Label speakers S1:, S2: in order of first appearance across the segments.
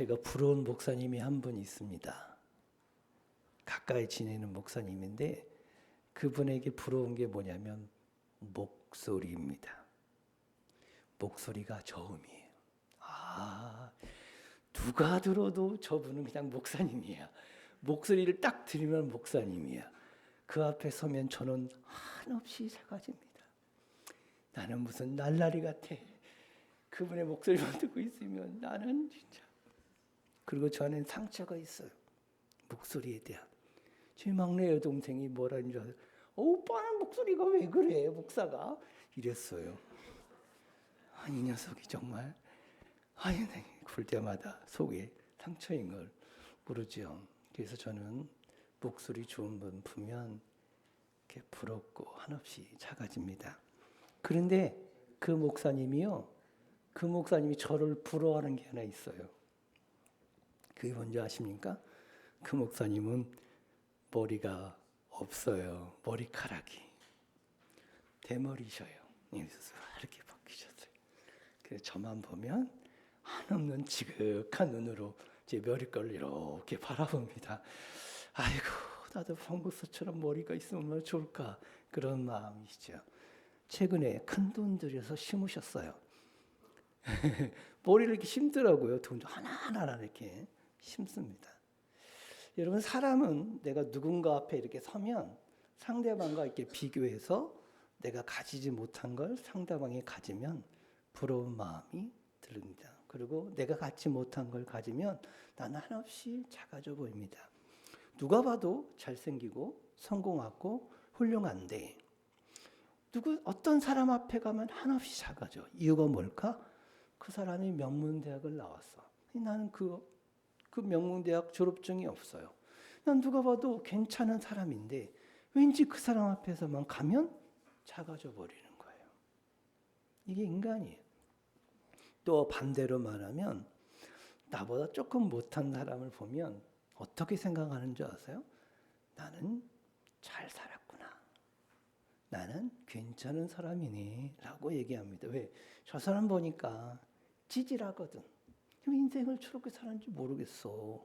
S1: 제가 부러운 목사님이 한 분 있습니다. 가까이 지내는 목사님인데 그분에게 부러운 게 뭐냐면 목소리입니다. 목소리가 저음이에요. 누가 들어도 저분은 그냥 목사님이야. 목소리를 딱 들으면 목사님이야. 그 앞에 서면 저는 한없이 작아집니다. 나는 무슨 날라리 같아. 그분의 목소리만 듣고 있으면 나는 진짜. 그리고 저는 상처가 있어요. 목소리에 대한. 제 막내 여동생이 뭐라는 줄 알아요? 오빠는 목소리가 왜 그래 목사가? 이랬어요. 이 녀석이 정말 굴 때마다 속에 상처인 걸 모르죠. 그래서 저는 목소리 좋은 분 보면 이렇게 부럽고 한없이 작아집니다. 그런데 그 목사님이 저를 부러워하는 게 하나 있어요. 그게 뭔지 아십니까? 그 목사님은 머리가 없어요. 머리카락이 대머리셔요. 그래서 이렇게 바뀌셨어요. 그래서 저만 보면 한없는 지극한 눈으로 제 머리결을 이렇게 바라봅니다. 아이고 나도 방구석처럼 머리가 있으면 얼마나 좋을까 그런 마음이시죠. 최근에 큰 돈 들여서 심으셨어요. 머리를 이렇게 심더라고요. 돈도 하나하나 이렇게 심습니다. 여러분 사람은 내가 누군가 앞에 이렇게 서면 상대방과 이렇게 비교해서 내가 가지지 못한 걸 상대방이 가지면 부러운 마음이 듭니다. 그리고 내가 갖지 못한 걸 가지면 나는 한없이 작아져 보입니다. 누가 봐도 잘생기고 성공하고 훌륭한데 어떤 사람 앞에 가면 한없이 작아져. 이유가 뭘까? 그 사람이 명문대학을 나왔어. 나는 그 명문대학 졸업증이 없어요. 난 누가 봐도 괜찮은 사람인데 왠지 그 사람 앞에서만 가면 작아져 버리는 거예요. 이게 인간이에요. 또 반대로 말하면 나보다 조금 못한 사람을 보면 어떻게 생각하는 줄 아세요? 나는 잘 살았구나. 나는 괜찮은 사람이네 라고 얘기합니다. 왜? 저 사람 보니까 찌질하거든. 인생을 저렇게 살았는지 모르겠어.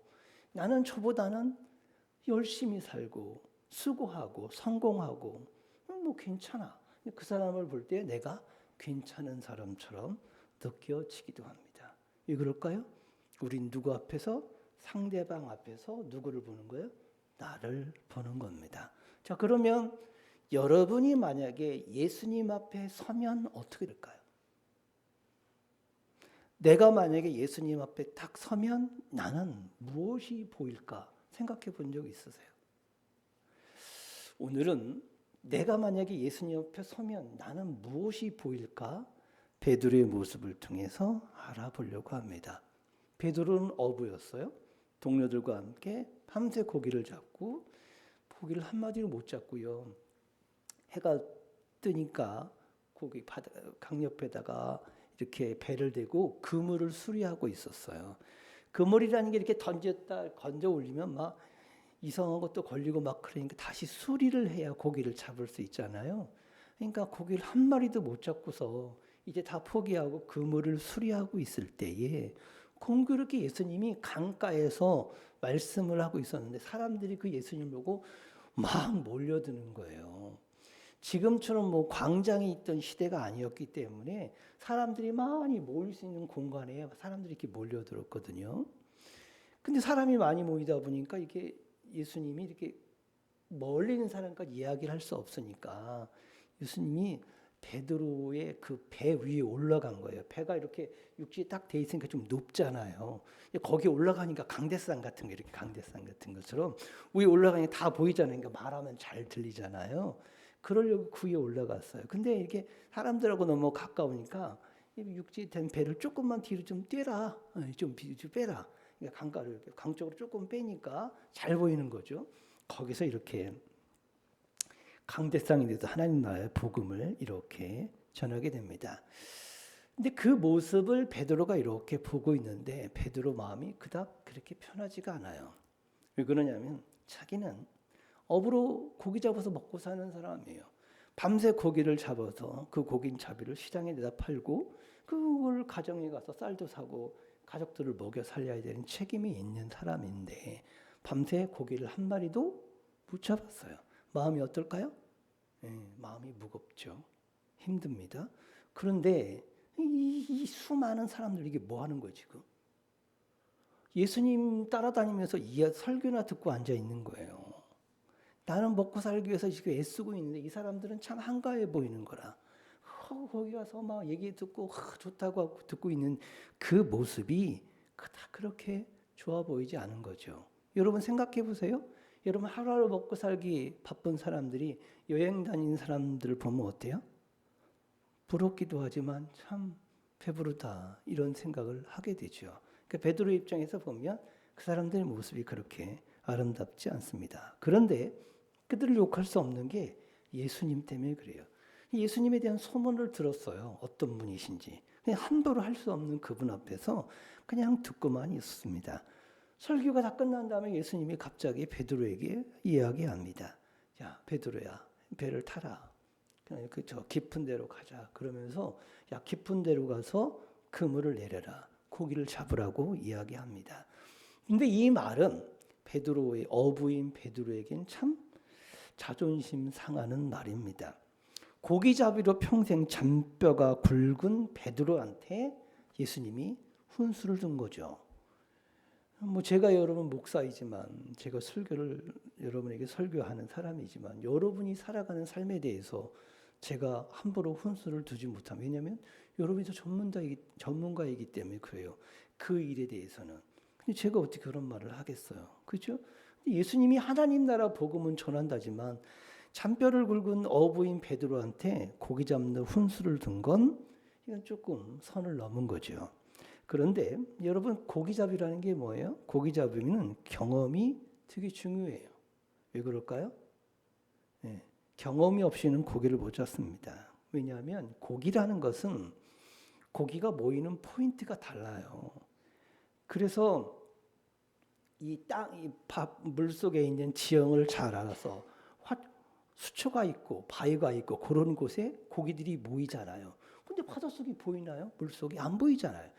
S1: 나는 저보다는 열심히 살고 수고하고 성공하고 뭐 괜찮아. 그 사람을 볼 때 내가 괜찮은 사람처럼 느껴지기도 합니다. 왜 그럴까요? 우린 누구 앞에서? 상대방 앞에서 누구를 보는 거예요? 나를 보는 겁니다. 자, 그러면 여러분이 만약에 예수님 앞에 서면 어떻게 될까요? 내가 만약에 예수님 앞에 딱 서면 나는 무엇이 보일까 생각해 본 적 있으세요? 오늘은 내가 만약에 예수님 앞에 서면 나는 무엇이 보일까? 베드로의 모습을 통해서 알아보려고 합니다. 베드로는 어부였어요. 동료들과 함께 밤새 고기를 잡고 고기를 한 마디를 못 잡고요. 해가 뜨니까 고기 강 옆에다가 이렇게 배를 대고 그물을 수리하고 있었어요. 그물이라는 게 이렇게 던졌다 건져 올리면 막 이상한 것도 걸리고 막 그러니까 다시 수리를 해야 고기를 잡을 수 있잖아요. 그러니까 고기를 한 마리도 못 잡고서 이제 다 포기하고 그물을 수리하고 있을 때에 공교롭게 예수님이 강가에서 말씀을 하고 있었는데 사람들이 그 예수님 보고 막 몰려드는 거예요. 지금처럼 뭐 광장이 있던 시대가 아니었기 때문에 사람들이 많이 모일 수 있는 공간에 사람들이 이렇게 몰려들었거든요. 근데 사람이 많이 모이다 보니까 이게 예수님이 이렇게 멀리 있는 사람까지 이야기를 할 수 없으니까 예수님이 베드로의 그 배 위에 올라간 거예요. 배가 이렇게 육지에 딱 돼 있으니까 좀 높잖아요. 거기 올라가니까 강대상 같은 거 이렇게 강대상 같은 것처럼 위에 올라가니까 다 보이잖아요. 그러니까 말하면 잘 들리잖아요. 그러려고 그 위에 올라갔어요. 근데 이렇게 사람들하고 너무 가까우니까 육지에 된 배를 조금만 뒤로 좀 떼라. 좀 빼라. 그러니까 강 쪽으로 조금 빼니까 잘 보이는 거죠. 거기서 이렇게 강대상이 돼서 하나님 나라의 복음을 이렇게 전하게 됩니다. 근데 그 모습을 베드로가 이렇게 보고 있는데 베드로 마음이 그닥 그렇게 편하지가 않아요. 왜 그러냐면 자기는 업으로 고기 잡아서 먹고 사는 사람이에요. 밤새 고기를 잡아서 그 고긴 자비를 시장에 내다 팔고 그걸 가정에 가서 쌀도 사고 가족들을 먹여 살려야 되는 책임이 있는 사람인데 밤새 고기를 한 마리도 못 잡았어요. 마음이 어떨까요? 마음이 무겁죠. 힘듭니다. 그런데 이 수많은 사람들 이게 뭐 하는 거예요 지금? 예수님 따라다니면서 이 설교나 듣고 앉아 있는 거예요. 나는 먹고 살기 위해서 지금 애쓰고 있는데 이 사람들은 참 한가해 보이는 거라. 거기 가서 막 얘기 듣고 좋다고 하고 듣고 있는 그 모습이 다 그렇게 좋아 보이지 않은 거죠. 여러분 생각해 보세요. 여러분 하루하루 먹고 살기 바쁜 사람들이 여행 다니는 사람들을 보면 어때요? 부럽기도 하지만 참 배부르다 이런 생각을 하게 되죠. 그러니까 베드로 입장에서 보면 그 사람들의 모습이 그렇게 아름답지 않습니다. 그런데 그들을 욕할 수 없는 게 예수님 때문에 그래요. 예수님에 대한 소문을 들었어요. 어떤 분이신지. 그냥 함부로 할 수 없는 그분 앞에서 그냥 듣고만 있었습니다. 설교가 다 끝난 다음에 예수님이 갑자기 베드로에게 이야기합니다. 야, 베드로야, 배를 타라. 저 깊은 데로 가자. 그러면서 야, 깊은 데로 가서 그물을 내려라. 고기를 잡으라고 이야기합니다. 근데 이 말은 베드로의 어부인 베드로에겐 참 자존심 상하는 말입니다. 고기잡이로 평생 잔뼈가 굵은 베드로한테 예수님이 훈수를 둔 거죠. 제가 여러분 목사이지만 제가 설교를 여러분에게 설교하는 사람이지만 여러분이 살아가는 삶에 대해서 제가 함부로 훈수를 두지 못하면 왜냐하면 여러분이 더 전문가이기 때문에 그래요. 그 일에 대해서는. 근데 제가 어떻게 그런 말을 하겠어요. 그렇죠? 예수님이 하나님 나라 복음은 전한다지만 잔뼈를 굵은 어부인 베드로한테 고기 잡는 훈수를 둔 건 이건 조금 선을 넘은 거죠. 그런데 여러분 고기잡이라는 게 뭐예요? 고기잡이는 경험이 되게 중요해요. 왜 그럴까요? 경험이 없이는 고기를 못 잡습니다. 왜냐하면 고기라는 것은 고기가 모이는 포인트가 달라요. 그래서 이 물 속에 있는 지형을 잘 알아서 수초가 있고 바위가 있고 그런 곳에 고기들이 모이잖아요. 근데 바닷속이 보이나요? 물속이 안 보이잖아요.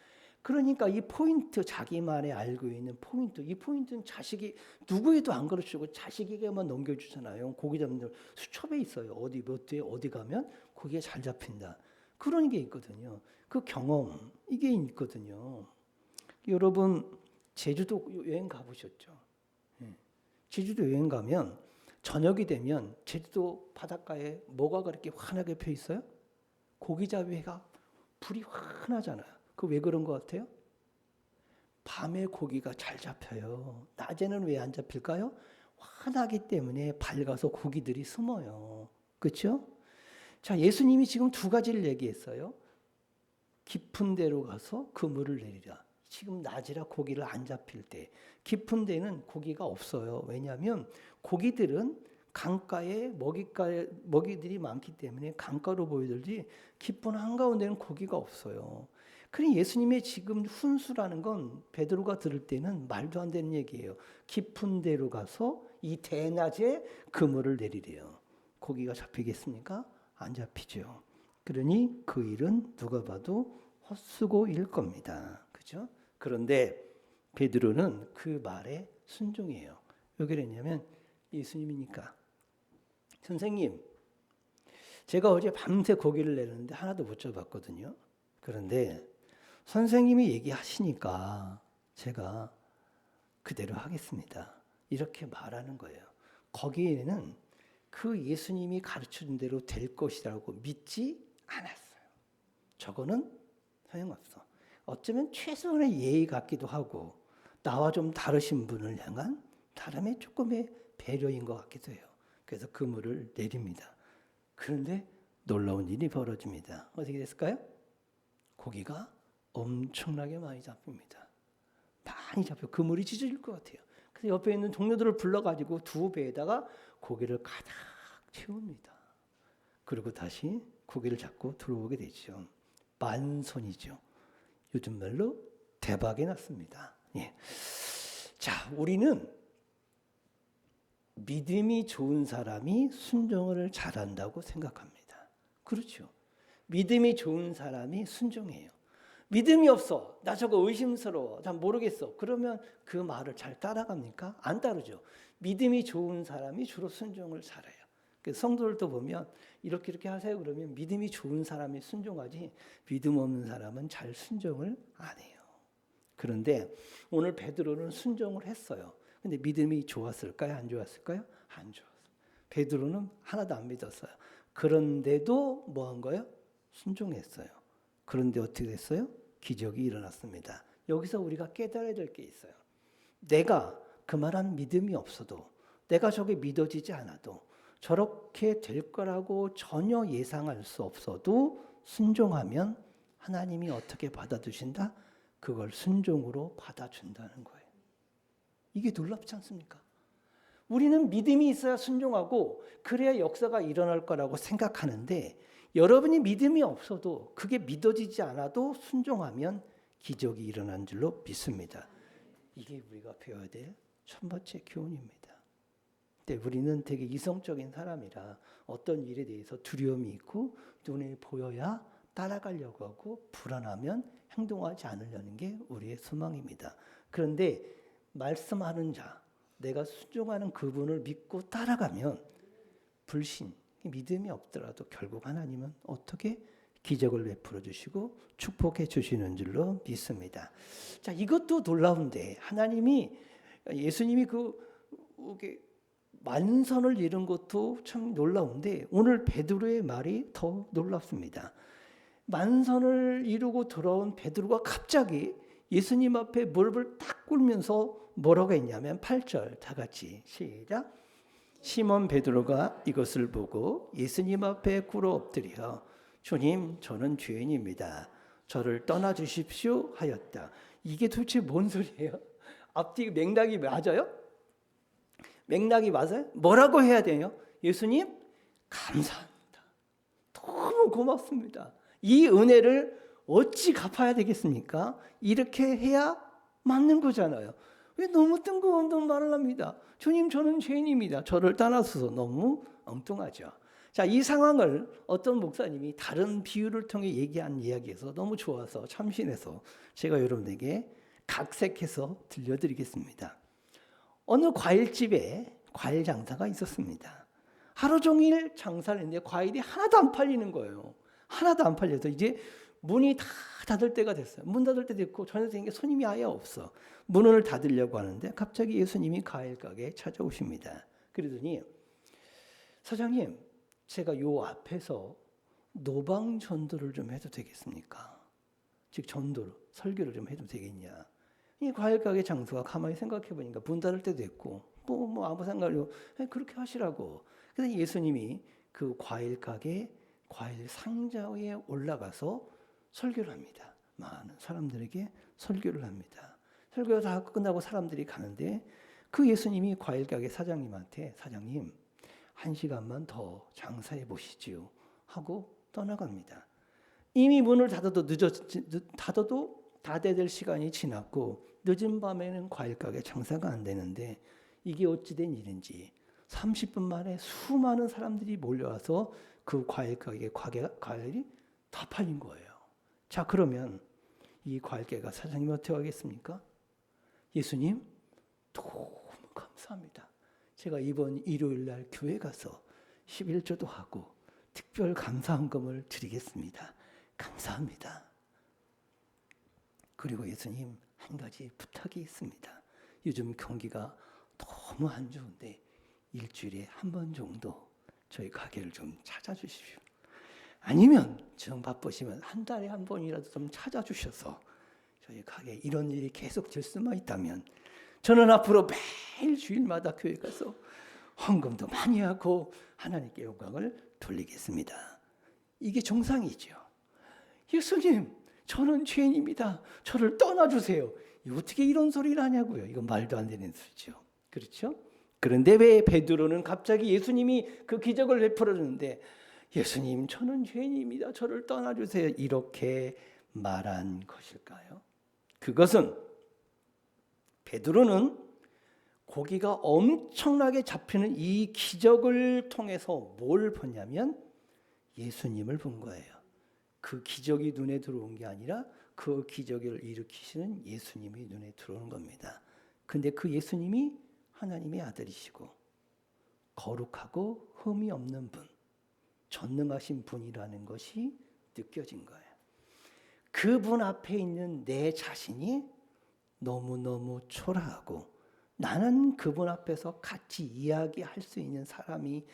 S1: 그러니까 이 포인트, 자기만의 알고 있는 포인트, 이 포인트는 자식이 누구에도 안 가르치고 자식에게만 넘겨주잖아요. 고기 잡는 수첩에 있어요. 어디 몇 대에 어디 가면 고기가 잘 잡힌다. 그런 게 있거든요. 그 경험 이게 있거든요. 여러분 제주도 여행 가보셨죠? 제주도 여행 가면 저녁이 되면 제주도 바닷가에 뭐가 그렇게 환하게 펴 있어요? 고기잡이가 불이 환하잖아요. 그 왜 그런 것 같아요? 밤에 고기가 잘 잡혀요. 낮에는 왜 안 잡힐까요? 환하기 때문에 밝아서 고기들이 숨어요. 그렇죠? 자, 예수님이 지금 두 가지를 얘기했어요. 깊은 데로 가서 그물을 내리라. 지금 낮이라 고기를 안 잡힐 때. 깊은 데는 고기가 없어요. 왜냐하면 고기들은 강가에 먹이들이 많기 때문에 강가로 보이들지 깊은 한가운데는 고기가 없어요. 그러니 예수님의 지금 훈수라는 건 베드로가 들을 때는 말도 안 되는 얘기예요. 깊은 데로 가서 이 대낮에 그물을 내리래요. 고기가 잡히겠습니까? 안 잡히죠. 그러니 그 일은 누가 봐도 헛수고일 겁니다. 그죠? 그런데 베드로는 그 말에 순종해요. 왜 그랬냐면 예수님이니까. 선생님, 제가 어제 밤새 고기를 내렸는데 하나도 못 잡았거든요. 그런데 선생님이 얘기하시니까 제가 그대로 하겠습니다. 이렇게 말하는 거예요. 거기에는 그 예수님이 가르쳐준 대로 될 것이라고 믿지 않았어요. 저거는 소용없어. 어쩌면 최소한의 예의 같기도 하고 나와 좀 다르신 분을 향한 사람의 조금의 배려인 것 같기도 해요. 그래서 그물을 내립니다. 그런데 놀라운 일이 벌어집니다. 어떻게 됐을까요? 고기가 엄청나게 많이 잡힙니다. 많이 잡혀 그물이 찢어질 것 같아요. 그래서 옆에 있는 동료들을 불러가지고 두 배에다가 고기를 가득 채웁니다. 그리고 다시 고기를 잡고 들어오게 되죠. 만손이죠. 요즘 말로 대박이 났습니다. 예. 자, 우리는 믿음이 좋은 사람이 순종을 잘한다고 생각합니다. 그렇죠. 믿음이 좋은 사람이 순종해요. 믿음이 없어. 나 저거 의심스러워. 잘 모르겠어. 그러면 그 말을 잘 따라갑니까? 안 따르죠. 믿음이 좋은 사람이 주로 순종을 잘해요. 성도들도 보면 이렇게 하세요. 그러면 믿음이 좋은 사람이 순종하지 믿음 없는 사람은 잘 순종을 안 해요. 그런데 오늘 베드로는 순종을 했어요. 근데 믿음이 좋았을까요? 안 좋았을까요? 안 좋았어요. 베드로는 하나도 안 믿었어요. 그런데도 뭐 한 거예요? 순종했어요. 그런데 어떻게 됐어요? 기적이 일어났습니다. 여기서 우리가 깨달아야 될 게 있어요. 내가 그만한 믿음이 없어도, 내가 저게 믿어지지 않아도, 저렇게 될 거라고 전혀 예상할 수 없어도 순종하면 하나님이 어떻게 받아주신다? 그걸 순종으로 받아준다는 거예요. 이게 놀랍지 않습니까? 우리는 믿음이 있어야 순종하고 그래야 역사가 일어날 거라고 생각하는데, 여러분이 믿음이 없어도 그게 믿어지지 않아도 순종하면 기적이 일어난 줄로 믿습니다. 이게 우리가 배워야 될 첫 번째 교훈입니다. 근데 우리는 되게 이성적인 사람이라 어떤 일에 대해서 두려움이 있고 눈에 보여야 따라가려고 하고 불안하면 행동하지 않으려는 게 우리의 소망입니다. 그런데 말씀하는 자, 내가 순종하는 그분을 믿고 따라가면 불신, 믿음이 없더라도 결국 하나님은 어떻게 기적을 베풀어 주시고 축복해 주시는 줄로 믿습니다. 자, 이것도 놀라운데 예수님이 만선을 이룬 것도 참 놀라운데 오늘 베드로의 말이 더 놀랍습니다. 만선을 이루고 돌아온 베드로가 갑자기 예수님 앞에 무릎을 딱 꿇으면서 뭐라고 했냐면 8절 다 같이 시작. 시몬 베드로가 이것을 보고 예수님 앞에 꿇어 엎드려 주님, 저는 죄인입니다. 저를 떠나 주십시오 하였다. 이게 도대체 뭔 소리예요? 앞뒤 맥락이 맞아요? 맥락이 맞아요? 뭐라고 해야 돼요? 예수님, 감사합니다. 너무 고맙습니다. 이 은혜를 어찌 갚아야 되겠습니까? 이렇게 해야 맞는 거잖아요. 왜 너무 뜬금없는 말을 합니다. 주님, 저는 죄인입니다. 저를 떠나소서. 너무 엉뚱하죠. 자, 이 상황을 어떤 목사님이 다른 비유를 통해 얘기한 이야기에서 너무 좋아서 참신해서 제가 여러분에게 각색해서 들려드리겠습니다. 어느 과일집에 과일 장사가 있었습니다. 하루 종일 장사를 했는데 과일이 하나도 안 팔리는 거예요. 하나도 안 팔려서 이제 문이 다 닫을 때가 됐어요. 문 닫을 때 됐고 전에생에 손님이 아예 없어. 문을 닫으려고 하는데 갑자기 예수님이 과일 가게에 찾아오십니다. 그러더니 사장님, 제가 요 앞에서 노방 전도를 좀 해도 되겠습니까? 즉 전도를, 설교를 좀 해도 되겠냐? 이 과일 가게 장수가 가만히 생각해 보니까 문 닫을 때도 됐고 뭐 아무 상관없이 그렇게 하시라고. 그래서 예수님이 그 과일 가게 과일 상자 위에 올라가서 설교를 합니다. 많은 사람들에게 설교를 합니다. 설교가 다 끝나고 사람들이 가는데 그 예수님이 과일 가게 사장님한테 사장님 1시간만 더 장사해 보시지요 하고 떠나갑니다. 이미 문을 닫아도 다 될 시간이 지났고 늦은 밤에는 과일 가게 장사가 안 되는데 이게 어찌된 일인지 30분 만에 수많은 사람들이 몰려와서 그 과일 가게 과일이 다 팔린 거예요. 자, 그러면 이 과일 가게 사장님 어떻게 하겠습니까? 예수님, 너무 감사합니다. 제가 이번 일요일 날 교회 가서 11조도 하고 특별 감사헌금을 드리겠습니다. 감사합니다. 그리고 예수님, 한 가지 부탁이 있습니다. 요즘 경기가 너무 안 좋은데 일주일에 한 번 정도 저희 가게를 좀 찾아주십시오. 아니면 좀 바쁘시면 한 달에 한 번이라도 좀 찾아주셔서 저희 가게 이런 일이 계속 될 수만 있다면 저는 앞으로 매일 주일마다 교회 가서 헌금도 많이 하고 하나님께 영광을 돌리겠습니다. 이게 정상이죠. 예수님, 저는 죄인입니다. 저를 떠나주세요. 어떻게 이런 소리를 하냐고요. 이건 말도 안 되는 소리죠. 그렇죠? 그런데 왜 베드로는 갑자기 예수님이 그 기적을 베풀어 주는데 예수님, 저는 죄인입니다. 저를 떠나주세요. 이렇게 말한 것일까요? 그것은 베드로는 고기가 엄청나게 잡히는 이 기적을 통해서 뭘 보냐면 예수님을 본 거예요. 그 기적이 눈에 들어온 게 아니라 그 기적을 일으키시는 예수님이 눈에 들어오는 겁니다. 근데 그 예수님이 하나님의 아들이시고 거룩하고 흠이 없는 분, 전능하신 분이라는 것이 느껴진 거예요. 그분 앞에 있는 내 자신이 너무너무 초라하고 나는 그분 앞에서 같이 이야기할 수 있는 사람이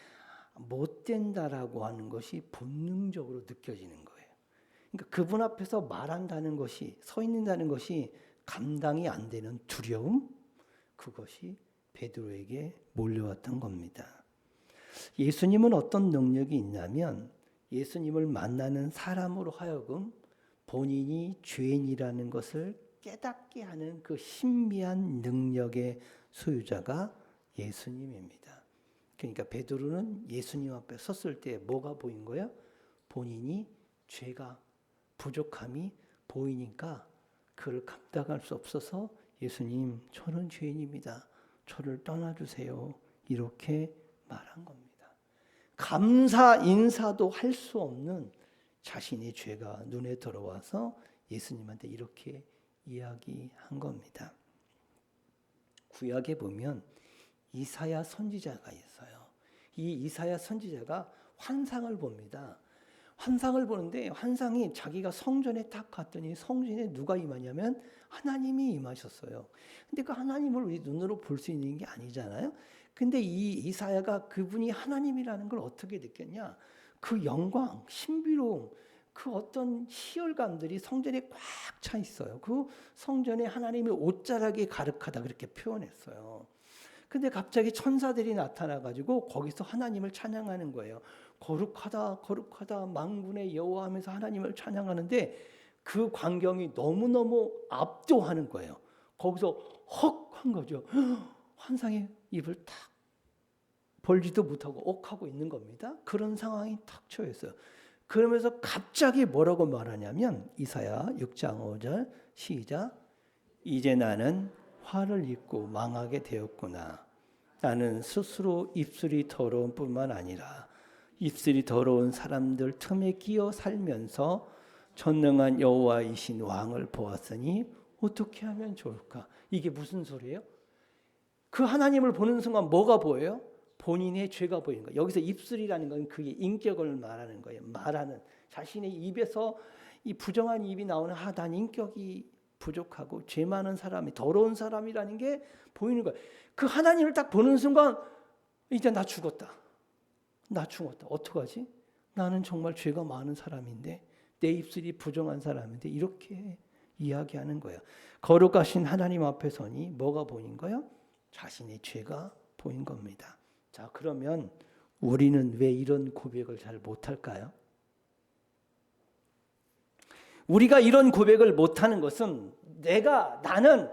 S1: 못 된다라고 하는 것이 본능적으로 느껴지는 거예요. 그러니까 그분 앞에서 말한다는 것이, 서 있는다는 것이 감당이 안 되는 두려움, 그것이 베드로에게 몰려왔던 겁니다. 예수님은 어떤 능력이 있냐면 예수님을 만나는 사람으로 하여금 본인이 죄인이라는 것을 깨닫게 하는 그 신비한 능력의 소유자가 예수님입니다. 그러니까 베드로는 예수님 앞에 섰을 때 뭐가 보인 거예요? 본인이 죄가 부족함이 보이니까 그를 감당할 수 없어서 예수님, 저는 죄인입니다. 저를 떠나주세요. 이렇게 말한 겁니다. 감사 인사도 할 수 없는 자신의 죄가 눈에 들어와서 예수님한테 이렇게 이야기한 겁니다. 구약에 보면 이사야 선지자가 있어요. 이 이사야 선지자가 환상을 봅니다. 환상을 보는데 환상이 자기가 성전에 딱 갔더니 성전에 누가 임하냐면 하나님이 임하셨어요. 근데 그 하나님을 우리 눈으로 볼 수 있는 게 아니잖아요. 근데 이 이사야가 그분이 하나님이라는 걸 어떻게 느꼈냐? 그 영광, 신비로움, 그 어떤 희열감들이 성전에 꽉 차 있어요. 그 성전에 하나님이 옷자락에 가득하다 그렇게 표현했어요. 근데 갑자기 천사들이 나타나가지고 거기서 하나님을 찬양하는 거예요. 거룩하다, 거룩하다, 만군의 여호와 하면서 하나님을 찬양하는데 그 광경이 너무너무 압도하는 거예요. 거기서 헉 한 거죠. 환상의 입을 탁 벌지도 못하고 옥하고 있는 겁니다. 그런 상황이 탁 처했어요. 그러면서 갑자기 뭐라고 말하냐면 이사야 6장 5절 시작. 이제 나는 화를 입고 망하게 되었구나. 나는 스스로 입술이 더러운 뿐만 아니라 입술이 더러운 사람들 틈에 끼어 살면서 전능한 여호와이신 왕을 보았으니 어떻게 하면 좋을까? 이게 무슨 소리예요? 그 하나님을 보는 순간 뭐가 보여요? 본인의 죄가 보이는 거예요. 여기서 입술이라는 건 그게 인격을 말하는 거예요. 말하는 자신의 입에서 이 부정한 입이 나오는 난 인격이 부족하고 죄 많은 사람이 더러운 사람이라는 게 보이는 거예요. 그 하나님을 딱 보는 순간 이제 나 죽었다. 나 죽었다. 어떡하지? 나는 정말 죄가 많은 사람인데 내 입술이 부정한 사람인데 이렇게 이야기하는 거예요. 거룩하신 하나님 앞에 서니 뭐가 보인 거예요? 자신의 죄가 보인 겁니다. 자, 그러면 우리는 왜 이런 고백을 잘 못할까요? 우리가 이런 고백을 못하는 것은 나는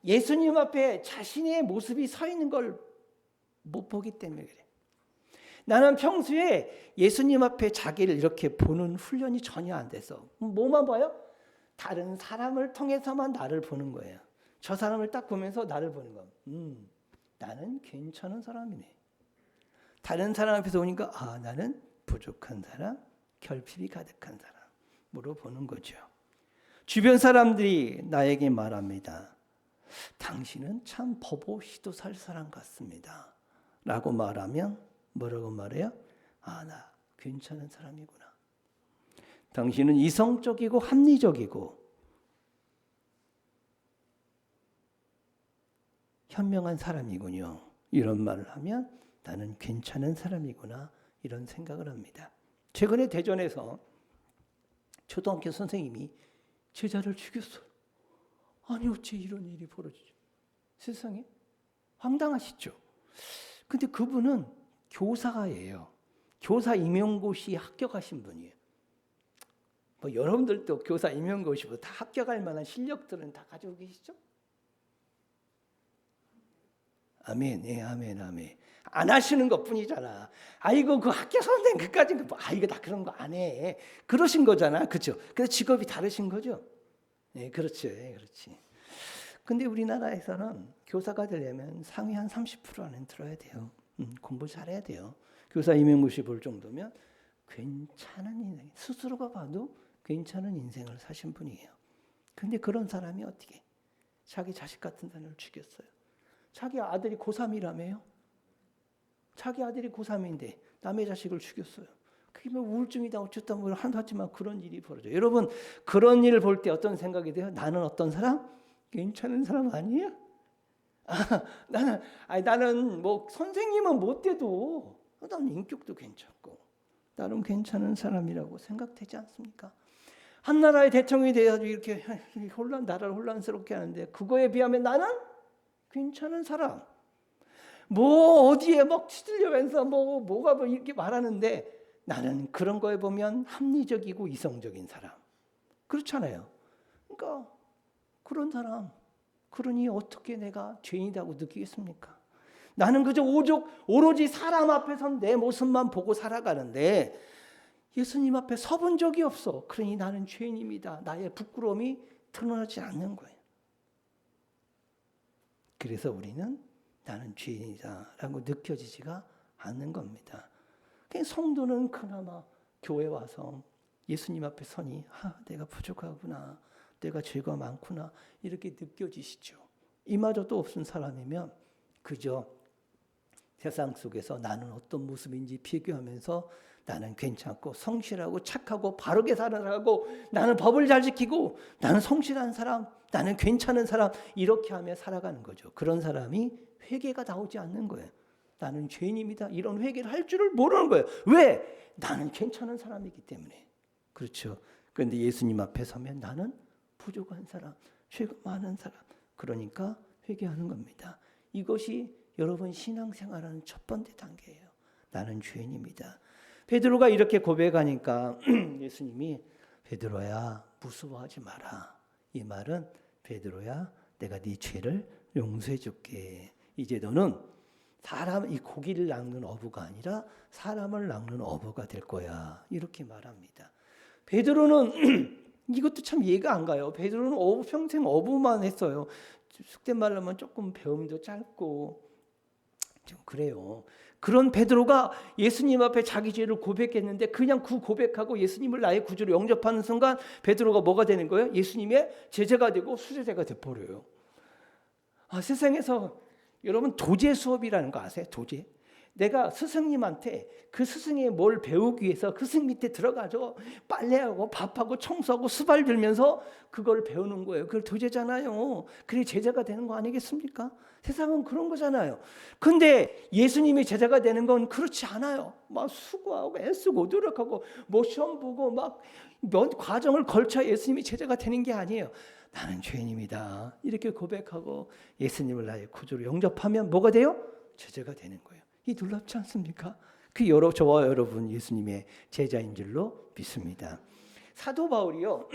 S1: 예수님 앞에 자신의 모습이 서 있는 걸 못 보기 때문에 그래. 나는 평소에 예수님 앞에 자기를 이렇게 보는 훈련이 전혀 안 돼서 뭐만 봐요? 다른 사람을 통해서만 나를 보는 거예요. 저 사람을 딱 보면서 나를 보는 거. 나는 괜찮은 사람이네. 다른 사람 앞에서 오니까 나는 부족한 사람, 결핍이 가득한 사람으로 보는 거죠. 주변 사람들이 나에게 말합니다. 당신은 참 버봇이도 살 사람 같습니다. 라고 말하면 뭐라고 말해요? 나 괜찮은 사람이구나. 당신은 이성적이고 합리적이고 현명한 사람이군요. 이런 말을 하면 나는 괜찮은 사람이구나 이런 생각을 합니다. 최근에 대전에서 초등학교 선생님이 제자를 죽였어요. 아니 어째 이런 일이 벌어지죠? 세상에 황당하시죠? 근데 그분은 교사예요. 교사 임용고시 합격하신 분이에요. 여러분들도 교사 임용고시보다 다 합격할 만한 실력들은 다 가지고 계시죠? 아멘, 네, 아멘, 아멘. 안 하시는 것뿐이잖아. 아이고 그 학교 선생님 그까지는 이거 다 그런 거 안 해. 그러신 거잖아, 그렇죠? 근데 직업이 다르신 거죠. 네, 그렇지, 그렇지. 근데 우리나라에서는 교사가 되려면 상위 한 30% 안에 들어야 돼요. 공부 잘해야 돼요. 교사 임용고시 볼 정도면 괜찮은 인생, 스스로가 봐도 괜찮은 인생을 사신 분이에요. 근데 그런 사람이 어떻게 자기 자식 같은 사람을 죽였어요. 자기 아들이 고3이라며요. 자기 아들이 고3인데 남의 자식을 죽였어요. 그게 뭐 우울증이다 어쩌다 뭐 하지만 그런 일이 벌어져요. 여러분 그런 일을 볼 때 어떤 생각이 돼요? 나는 어떤 사람? 괜찮은 사람 아니에요? 나는 뭐 선생님은 못 돼도 나는 인격도 괜찮고 나름 괜찮은 사람이라고 생각되지 않습니까? 한 나라의 대통령이 돼가지고 이렇게 나라를 혼란스럽게 하는데 그거에 비하면 나는 괜찮은 사람. 뭐 어디에 막 치들려면서 뭐가 뭐 이렇게 말하는데 나는 그런 거에 보면 합리적이고 이성적인 사람. 그렇잖아요. 그러니까 그런 사람. 그러니 어떻게 내가 죄인이라고 느끼겠습니까? 나는 그저 오로지 사람 앞에서 내 모습만 보고 살아가는데 예수님 앞에 서본 적이 없어. 그러니 나는 죄인입니다. 나의 부끄러움이 드러나지 않는 거예요. 그래서 우리는 나는 죄인이다라고 느껴지지가 않는 겁니다. 성도는 그나마 교회 와서 예수님 앞에 서니 내가 부족하구나. 내가 죄가 많구나. 이렇게 느껴지시죠. 이마저도 없은 사람이면 그저 세상 속에서 나는 어떤 모습인지 비교하면서 나는 괜찮고 성실하고 착하고 바르게 살아가고 나는 법을 잘 지키고 나는 성실한 사람, 나는 괜찮은 사람 이렇게 하며 살아가는 거죠. 그런 사람이 회개가 나오지 않는 거예요. 나는 죄인입니다. 이런 회개를 할 줄을 모르는 거예요. 왜? 나는 괜찮은 사람이기 때문에. 그렇죠. 그런데 예수님 앞에 서면 나는 부족한 사람, 죄가 많은 사람. 그러니까 회개하는 겁니다. 이것이 여러분 신앙생활하는 첫 번째 단계예요. 나는 죄인입니다. 베드로가 이렇게 고백하니까 예수님이 베드로야 무서워하지 마라. 이 말은 베드로야 내가 네 죄를 용서해 줄게. 이제 너는 이 고기를 낚는 어부가 아니라 사람을 낚는 어부가 될 거야. 이렇게 말합니다. 베드로는 이것도 참 이해가 안 가요. 베드로는 평생 어부만 했어요. 속된 말로 하면 조금 배움도 짧고 좀 그래요. 그런 베드로가 예수님 앞에 자기 죄를 고백했는데 그냥 그 고백하고 예수님을 나의 구주로 영접하는 순간 베드로가 뭐가 되는 거예요? 예수님의 제자가 되고 수제자가 돼버려요. 세상에서 여러분 도제 수업이라는 거 아세요? 도제. 내가 스승님한테 그 스승이 뭘 배우기 위해서 그 스승 밑에 들어가서 빨래하고 밥하고 청소하고 수발 들면서 그걸 배우는 거예요. 그걸 도제잖아요. 그게 제자가 되는 거 아니겠습니까? 세상은 그런 거잖아요. 근데 예수님이 제자가 되는 건 그렇지 않아요. 막 수고하고 애쓰고 노력하고 뭐 시험 보고 막 몇 과정을 걸쳐 예수님이 제자가 되는 게 아니에요. 나는 죄인입니다. 이렇게 고백하고 예수님을 나의 구주로 영접하면 뭐가 돼요? 제자가 되는 거예요. 이 놀랍지 않습니까? 저와 여러분 예수님의 제자인 줄로 믿습니다. 사도 바울이요.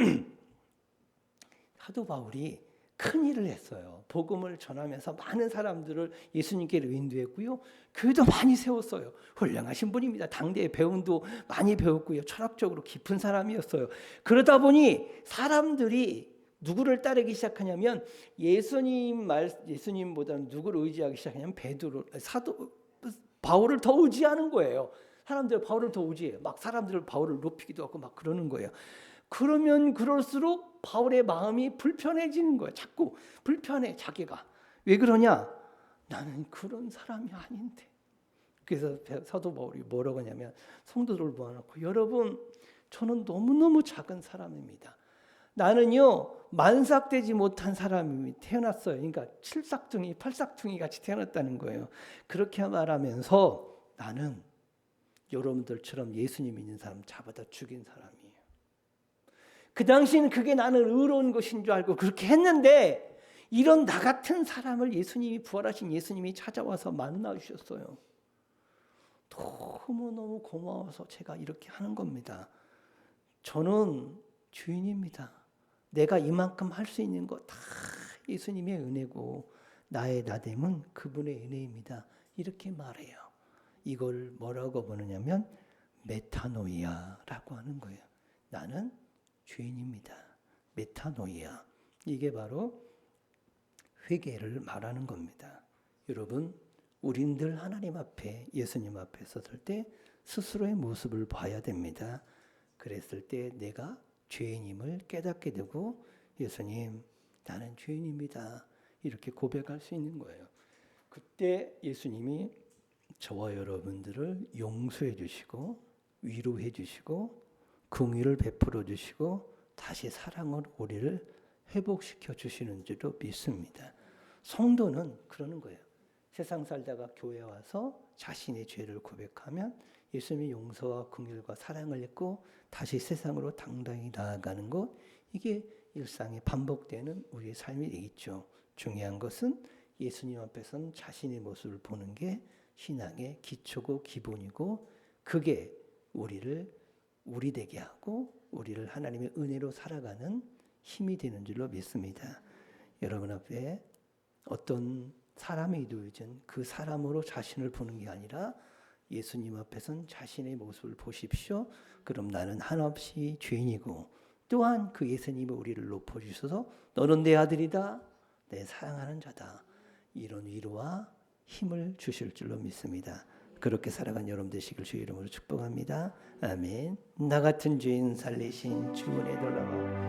S1: 사도 바울이 큰 일을 했어요. 복음을 전하면서 많은 사람들을 예수님께로 인도했고요. 교회도 많이 세웠어요. 훌륭하신 분입니다. 당대의 배움도 많이 배웠고요. 철학적으로 깊은 사람이었어요. 그러다 보니 사람들이 누구를 따르기 시작하냐면 예수님보다는 누구를 의지하기 시작하냐면 바울을 더 의지하는 거예요. 사람들 바울을 더 의지해요. 막 사람들 바울을 높이기도 하고 막 그러는 거예요. 그러면 그럴수록 바울의 마음이 불편해지는 거예요. 자꾸 불편해 자기가. 왜 그러냐? 나는 그런 사람이 아닌데. 그래서 사도 바울이 뭐라고 하냐면 성도들을 모아놓고 여러분 저는 너무너무 작은 사람입니다. 나는요 만삭되지 못한 사람이 태어났어요. 그러니까 7삭둥이 8삭둥이 같이 태어났다는 거예요. 그렇게 말하면서 나는 여러분들처럼 예수님 믿는 사람 잡아다 죽인 사람이에요. 그 당시에는 그게 나는 의로운 것인 줄 알고 그렇게 했는데 이런 나 같은 사람을 예수님이 부활하신 예수님이 찾아와서 만나 주셨어요. 너무너무 고마워서 제가 이렇게 하는 겁니다. 저는 주인입니다. 내가 이만큼 할 수 있는 거 다 예수님의 은혜고 나의 나됨은 그분의 은혜입니다. 이렇게 말해요. 이걸 뭐라고 부르냐면 메타노이아라고 하는 거예요. 나는 죄인입니다. 메타노이아. 이게 바로 회개를 말하는 겁니다. 여러분, 우리들 하나님 앞에 예수님 앞에 섰을 때 스스로의 모습을 봐야 됩니다. 그랬을 때 내가 죄인임을 깨닫게 되고 예수님, 나는 죄인입니다. 이렇게 고백할 수 있는 거예요. 그때 예수님이 저와 여러분들을 용서해 주시고 위로해 주시고 긍휼을 베풀어 주시고 다시 사랑으로 우리를 회복시켜 주시는 줄로 믿습니다. 성도는 그러는 거예요. 세상 살다가 교회 와서 자신의 죄를 고백하면 예수님의 용서와 긍휼과 사랑을 입고 다시 세상으로 당당히 나아가는 것, 이게 일상에 반복되는 우리의 삶이 되겠죠. 중요한 것은 예수님 앞에서는 자신의 모습을 보는 게 신앙의 기초고 기본이고, 그게 우리를 우리 되게 하고 우리를 하나님의 은혜로 살아가는 힘이 되는 줄로 믿습니다. 여러분 앞에 어떤 사람이 놓여진 그 사람으로 자신을 보는 게 아니라 예수님 앞에선 자신의 모습을 보십시오. 그럼 나는 한없이 죄인이고, 또한 그 예수님이 우리를 높여주셔서 너는 내 아들이다, 내 사랑하는 자다, 이런 위로와 힘을 주실 줄로 믿습니다. 그렇게 살아간 여러분 되시길 주의 이름으로 축복합니다. 아멘. 나 같은 죄인 살리신 주 은혜 놀라워